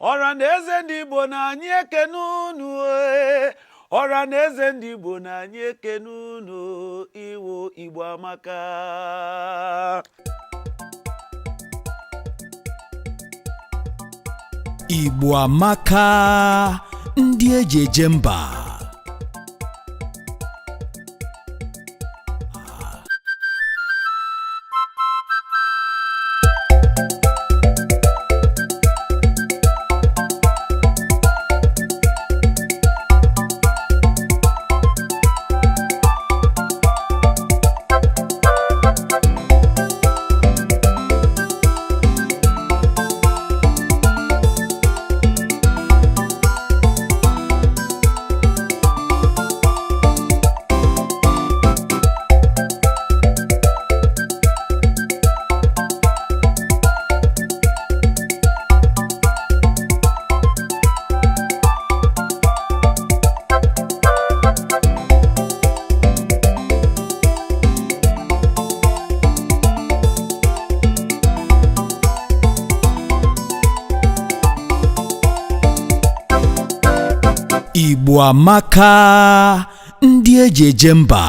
Ọra na eze ndị Igbo na anyị ekene unu. Ọra na eze ndị Igbo na anyị ekene unu. Iwo Igbo amaka. Igbo amaka, ndị eji eje mba. Igbo amaka, ndị eji eje mba.